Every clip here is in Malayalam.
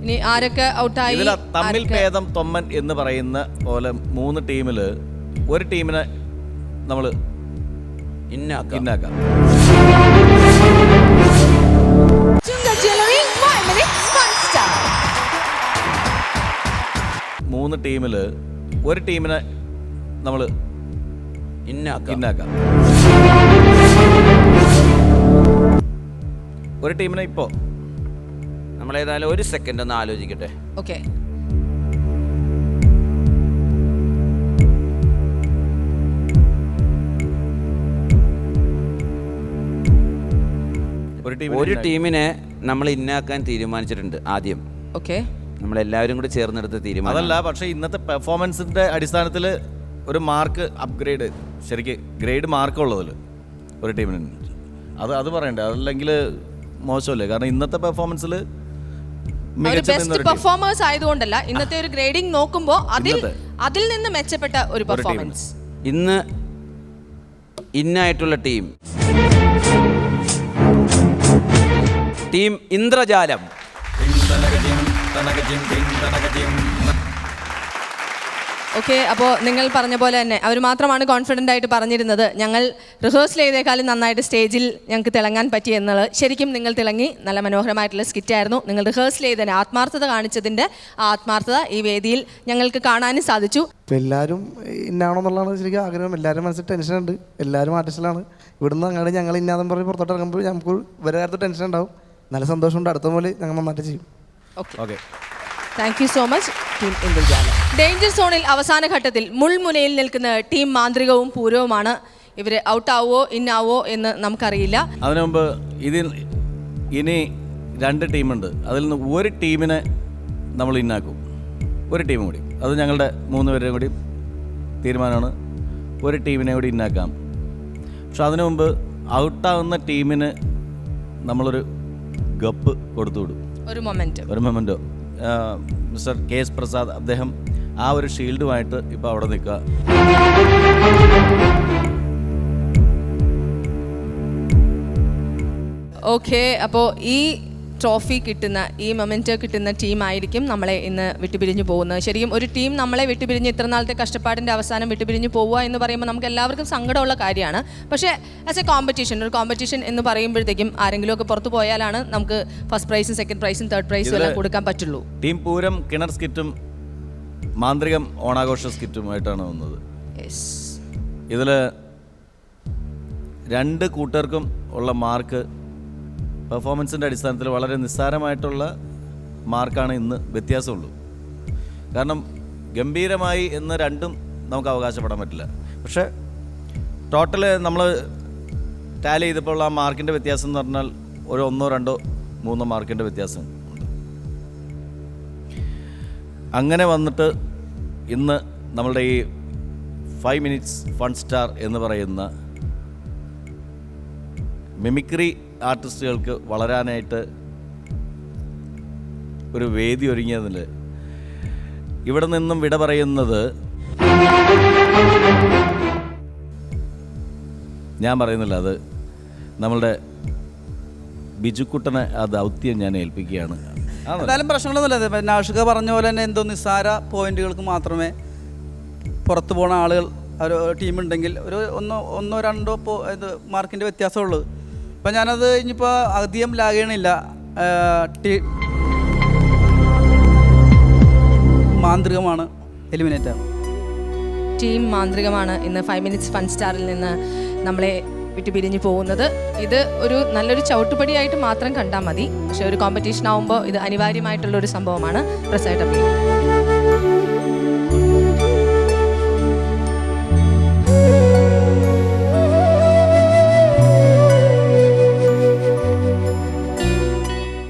ഇനി ആരൊക്കെ ഔട്ടായി? ഇതിൽ തമ്മിൽ ഭേദം തൊമ്മൻ എന്ന് പറയുന്ന പോലെ 3 ടീമിൽ ഒരു ടീമിനെ നമ്മൾ ഇന്നാക്കാം. മൂന്ന് ടീമിൽ ഒരു ടീമിനെ നമ്മൾ ഇന്നാക്കാം. ഒരു ടീമിനെ ഇപ്പോൾ നമ്മളേതായാലും ഒരു സെക്കൻഡ് ഒന്ന് ആലോചിക്കട്ടെ. ഓക്കെ, ഒരു ടീമിനെ നമ്മൾ ഇന്നാക്കാൻ തീരുമാനിച്ചിട്ടുണ്ട് ആദ്യം. ഓക്കെ, നമ്മളെല്ലാവരും കൂടി ചേർന്നെടുത്ത തീരുമാനം അതല്ല. പക്ഷേ ഇന്നത്തെ പെർഫോമൻസിന്റെ അടിസ്ഥാനത്തിൽ ഒരു മാർക്ക് അപ്ഗ്രേഡ്, ശരിക്ക് ഗ്രേഡ് മാർക്കുള്ളതിൽ ഒരു ടീമിന് അത് പറയണ്ടേ? അതല്ലെങ്കിൽ മോശമല്ലേ? കാരണം ഇന്നത്തെ പെർഫോമൻസിൽ ബെസ്റ്റ് പെർഫോമേഴ്സ് ആയതുകൊണ്ടല്ല, ഇന്നത്തെ ഒരു ഗ്രേഡിംഗ് നോക്കുമ്പോൾ അതിൽ നിന്ന് മെച്ചപ്പെട്ട ഒരു പെർഫോമൻസ്. ഇന്ന് ഇന്നായിട്ടുള്ള ടീം ഇന്ദ്രജാലം. ഓക്കെ, അപ്പോൾ നിങ്ങൾ പറഞ്ഞ പോലെ തന്നെ അവർ മാത്രമാണ് കോൺഫിഡൻ്റ് ആയിട്ട് പറഞ്ഞിരുന്നത്. ഞങ്ങൾ റിഹേഴ്സൽ ചെയ്തേക്കാളും നന്നായിട്ട് സ്റ്റേജിൽ ഞങ്ങൾക്ക് തിളങ്ങാൻ പറ്റി എന്നുള്ളത്. ശരിക്കും നിങ്ങൾ തിളങ്ങി. നല്ല മനോഹരമായിട്ടുള്ള സ്കിറ്റായിരുന്നു. നിങ്ങൾ റിഹേഴ്സൽ ചെയ്തതിന് ആത്മാർത്ഥത കാണിച്ചതിൻ്റെ ആ ആത്മാർത്ഥത ഈ വേദിയിൽ ഞങ്ങൾക്ക് കാണാനും സാധിച്ചു. ഇപ്പോൾ എല്ലാവരും ഇന്നാണെന്നുള്ളതാണ് ശരിക്കും ആഗ്രഹം. എല്ലാവരും മനസ്സിൽ ടെൻഷനുണ്ട്. എല്ലാവരും ആർട്ടിസ്റ്റിലാണ്. ഇവിടുന്ന് അങ്ങോട്ട് ഞങ്ങൾ ഇന്നാതെന്ന് പറഞ്ഞ് പുറത്തോട്ട് ഇറങ്ങുമ്പോൾ നമുക്ക് വേറെ കാര്യത്തിൽ ടെൻഷൻ ഉണ്ടാവും. നല്ല സന്തോഷമുണ്ട്. അടുത്ത പോലെ ഞങ്ങൾ നന്നായിട്ട് ചെയ്യും. Okay, thank you so much team Indrajalam. Danger സോണിൽ അവസാന ഘട്ടത്തിൽ മുൾമുനയിൽ നിൽക്കുന്ന ടീം മാന്ത്രികവും പൂരവുമാണ്. ഇവർ ഔട്ടാവോ ഇന്നാവോ എന്ന് നമുക്കറിയില്ല. അതിനു മുമ്പ് ഇനി 2 ടീമുണ്ട്. അതിൽ നിന്ന് ഒരു ടീമിനെ നമ്മൾ ഇന്നാക്കും. ഒരു ടീമും കൂടി, അത് ഞങ്ങളുടെ 3 പേരുടെയും കൂടി തീരുമാനമാണ്. ഒരു ടീമിനെ കൂടി ഇന്നാക്കാം. പക്ഷെ അതിനു മുമ്പ് ഔട്ടാവുന്ന ടീമിന് നമ്മളൊരു ഗപ്പ് കൊടുത്തു വിടും. ഒരു മൊമെൻറ്റോ. മിസ്റ്റർ KS പ്രസാദ്, അദ്ദേഹം ആ ഒരു ഷീൽഡുമായിട്ട് ഇപ്പോൾ അവിടെ നിൽക്കുക. ഓക്കെ, അപ്പോൾ ഈ ട്രോഫി കിട്ടുന്ന, ഈ മൊമെൻറ്റോ കിട്ടുന്ന ടീമായിരിക്കും നമ്മളെ ഇന്ന് വിട്ടുപിരിഞ്ഞു പോകുന്നത്. ശരിക്കും ഒരു ടീം നമ്മളെ വിട്ടുപിരിഞ്ഞ് ഇത്ര നാളത്തെ കഷ്ടപ്പാടിൻ്റെ അവസാനം വിട്ടുപിരിഞ്ഞ് പോവുക എന്ന് പറയുമ്പോൾ നമുക്ക് എല്ലാവർക്കും സങ്കടമുള്ള കാര്യമാണ്. പക്ഷേ ആസ് എ ഒരു കോമ്പറ്റീഷൻ എന്ന് പറയുമ്പോഴത്തേക്കും ആരെങ്കിലുമൊക്കെ പുറത്തു പോയാലാണ് നമുക്ക് ഫസ്റ്റ് പ്രൈസും സെക്കൻഡ് പ്രൈസും തേർഡ് പ്രൈസും എല്ലാം കൊടുക്കാൻ പറ്റുള്ളൂ. ടീം പൂരം കിണർ സ്കിറ്റും മാന്ത്രികം ഓണാഘോഷ സ്കിറ്റുമായിട്ടാണ് വന്നത്. ഇതിൽ 2 കൂട്ടർക്കും ഉള്ള മാർക്ക് പെർഫോമൻസിൻ്റെ അടിസ്ഥാനത്തിൽ വളരെ നിസ്സാരമായിട്ടുള്ള മാർക്കാണ് ഇന്ന് വ്യത്യാസമുള്ളൂ. കാരണം ഗംഭീരമായി എന്ന് രണ്ടും നമുക്ക് അവകാശപ്പെടാൻ പറ്റില്ല. പക്ഷേ ടോട്ടൽ നമ്മൾ ടാലി ചെയ്തപ്പോൾ ആ മാർക്കിൻ്റെ വ്യത്യാസം എന്ന് പറഞ്ഞാൽ ഒരു 1, 2, 3 മാർക്കിൻ്റെ വ്യത്യാസം ഉണ്ട്. അങ്ങനെ വന്നിട്ട് ഇന്ന് നമ്മളുടെ ഈ 5 മിനിറ്റ്സ് ഫൺ സ്റ്റാർ എന്ന് പറയുന്ന മിമിക്രി ആർട്ടിസ്റ്റുകൾക്ക് വളരാനായിട്ട് ഒരു വേദി ഒരുങ്ങിയതിൽ ഇവിടെ നിന്നും വിട പറയുന്നത് ഞാൻ പറയുന്നില്ല, അത് നമ്മളുടെ ബിജുക്കുട്ടനെ ആ ദൗത്യം ഞാൻ ഏൽപ്പിക്കുകയാണ്. എന്തായാലും പ്രശ്നങ്ങളൊന്നുമില്ല. നാഷിക പറഞ്ഞ പോലെ തന്നെ എന്തോ നിസ്സാര പോയിന്റുകൾക്ക് മാത്രമേ പുറത്തു പോകുന്ന ആളുകൾ ഒരു ടീമുണ്ടെങ്കിൽ ഒരു 1, 2 ഇത് മാർക്കിൻ്റെ വ്യത്യാസമുള്ളൂ. അപ്പം ഞാനത് ഇനിയിപ്പോൾ അധികം ലാഗണില്ല. മാന്ത്രികമാണ് എലിമിനേറ്റർ. ടീം മാന്ത്രികമാണ് ഇന്ന് 5 മിനിറ്റ്സ് ഫൺ സ്റ്റാറിൽ നിന്ന് നമ്മളെ വിട്ടുപിരിഞ്ഞു പോകുന്നത്. ഇത് ഒരു നല്ലൊരു ചവിട്ടുപടിയായിട്ട് മാത്രം കണ്ടാൽ മതി. പക്ഷെ ഒരു കോമ്പറ്റീഷൻ ആവുമ്പോൾ ഇത് അനിവാര്യമായിട്ടുള്ളൊരു സംഭവമാണ്. പ്രസായിട്ട് അപ്പീൽ.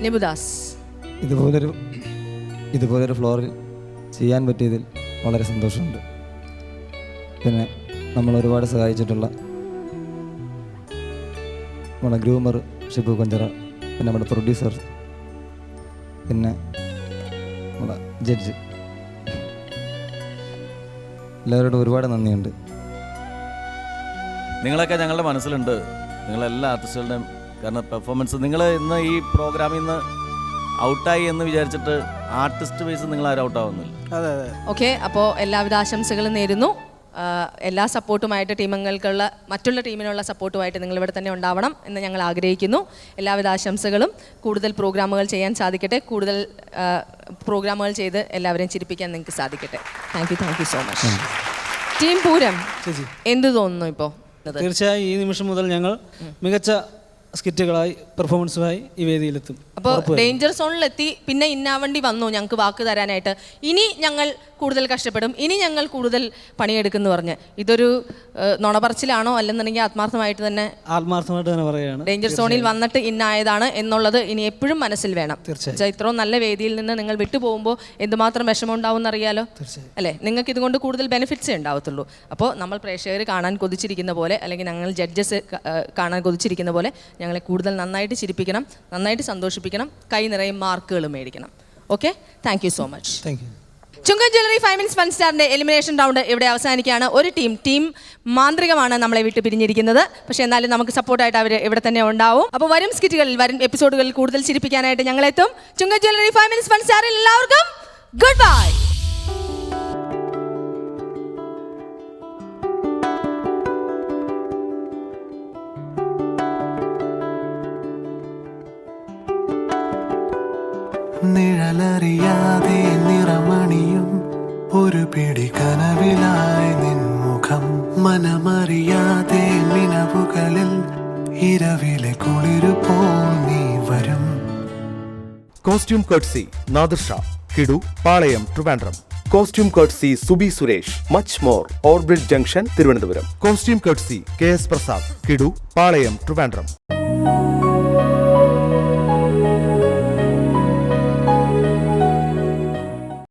നിബുദാസ്, ഇതുപോലൊരു ഫ്ലോറിൽ ചെയ്യാൻ പറ്റിയതിൽ വളരെ സന്തോഷമുണ്ട്. പിന്നെ നമ്മൾ ഒരുപാട് സഹായിച്ചിട്ടുള്ള നമ്മുടെ ഗ്രൂമർ ഷിബു കൊഞ്ചറ, പിന്നെ നമ്മുടെ പ്രൊഡ്യൂസർ, പിന്നെ നമ്മുടെ ജഡ്ജ്, എല്ലാവരോടും ഒരുപാട് നന്ദിയുണ്ട്. നിങ്ങളൊക്കെ ഞങ്ങളുടെ മനസ്സിലുണ്ട്, നിങ്ങളെല്ലാ ആർട്ടിസ്റ്റുകളുടെയും. കാരണം പെർഫോമൻസ് നിങ്ങൾ ഇന്ന് ഈ പ്രോഗ്രാമിൽ നിന്ന് ഔട്ടായി എന്ന് വിചാരിച്ചിട്ട് ആർട്ടിസ്റ്റ് വൈസ് നിങ്ങൾ ആരും ഔട്ടാവുന്നില്ല. അതെ അതെ. ഓക്കെ, അപ്പോൾ എല്ലാവിധ ആശംസകളും നേരുന്നു. എല്ലാ സപ്പോർട്ടുമായിട്ട് ടീമുകൾക്കുള്ള മറ്റുള്ള ടീമിനുള്ള സപ്പോർട്ടുമായിട്ട് നിങ്ങൾ ഇവിടെ തന്നെ ഉണ്ടാവണം എന്ന് ഞങ്ങൾ ആഗ്രഹിക്കുന്നു. എല്ലാവിധ ആശംസകളും. കൂടുതൽ പ്രോഗ്രാമുകൾ ചെയ്യാൻ സാധിക്കട്ടെ, കൂടുതൽ പ്രോഗ്രാമുകൾ ചെയ്ത് എല്ലാവരെയും ചിരിപ്പിക്കാൻ നിങ്ങൾക്ക് സാധിക്കട്ടെ. Thank you so much. Team Pooram എന്ത് തോന്നുന്നു ഇപ്പോൾ? തീർച്ചയായും ഈ നിമിഷം മുതൽ ഞങ്ങൾ മികച്ച സ്കിറ്റുകളായി പെർഫോമൻസുമായി ഈ വേദിയിലെത്തും. അപ്പോൾ ഡേഞ്ചർ സോണിലെത്തി, പിന്നെ ഇന്നാവണ്ടി വന്നു ഞങ്ങൾക്ക് വാക്ക് തരാനായിട്ട്. ഇനി ഞങ്ങൾ കൂടുതൽ കഷ്ടപ്പെടും, ഇനി ഞങ്ങൾ കൂടുതൽ പണിയെടുക്കുന്നു പറഞ്ഞ് ഇതൊരു നുണപറച്ചിലാണോ അല്ലെന്നുണ്ടെങ്കിൽ ആത്മാർത്ഥമായിട്ട് തന്നെ പറയുകയാണ്. ഡേഞ്ചർ സോണിൽ വന്നിട്ട് ഇന്നായതാണ് എന്നുള്ളത് ഇനി എപ്പോഴും മനസ്സിൽ വേണം. ഇത്രയും നല്ല വേദിയിൽ നിന്ന് നിങ്ങൾ വിട്ടുപോകുമ്പോൾ എന്തുമാത്രം വിഷമം ഉണ്ടാവും എന്നറിയാലോ അല്ലേ? നിങ്ങൾക്ക് ഇതുകൊണ്ട് കൂടുതൽ ബെനിഫിറ്റ്സേ ഉണ്ടാവത്തുള്ളൂ. അപ്പോൾ നമ്മൾ പ്രേക്ഷകർ കാണാൻ കൊതിച്ചിരിക്കുന്ന പോലെ, അല്ലെങ്കിൽ ഞങ്ങൾ ജഡ്ജസ് കാണാൻ കൊതിച്ചിരിക്കുന്ന പോലെ ഞങ്ങളെ കൂടുതൽ നന്നായിട്ട് ചിരിപ്പിക്കണം, നന്നായിട്ട് സന്തോഷിപ്പിക്കണം, കൈ നിറയെ മാർക്കുകൾ മേടിക്കണം. Okay, thank you so much. Chunga jewellery 5 Minutes Fun Starന്റെ എലിമിനേഷൻ റൗണ്ട് ഇവിടെ അവസാനിക്കുകയാണ്. ഒരു ടീം മാന്ത്രികമാണ് നമ്മളെ വിട്ട് പിരിഞ്ഞിരിക്കുന്നത്. പക്ഷേ എന്നാലും നമുക്ക് സപ്പോർട്ടായിട്ട് അവർ ഇവിടെ തന്നെ ഉണ്ടാവും. അപ്പോൾ വരും സ്കിറ്റുകളിൽ, വരും എപ്പിസോഡുകളിൽ കൂടുതൽ ചിരിപ്പിക്കാനായിട്ട് ഞങ്ങളെത്തും. ചുങ്ക ജ്വല്ലറി 5 Minutes Fun Starൽ എല്ലാവർക്കും ഗുഡ് ബൈ. നിഴലറിയാതെ നിറമണിയും ഒരു പിടി കനവിലായി നിൻമുഖം, മനമറിയാതെ മിനവുകളിൽ ഇരവിലെ കുളിരുപോൽ നീ വരും. Costume courtesy Nadir Shah, Kidu, Palayam, Trivandrum. Costume courtesy Subi Suresh, much more, overbridge junction, Thiruvananthapuram. Costume courtesy KS Prasad, Kidu, Palayam, Trivandrum.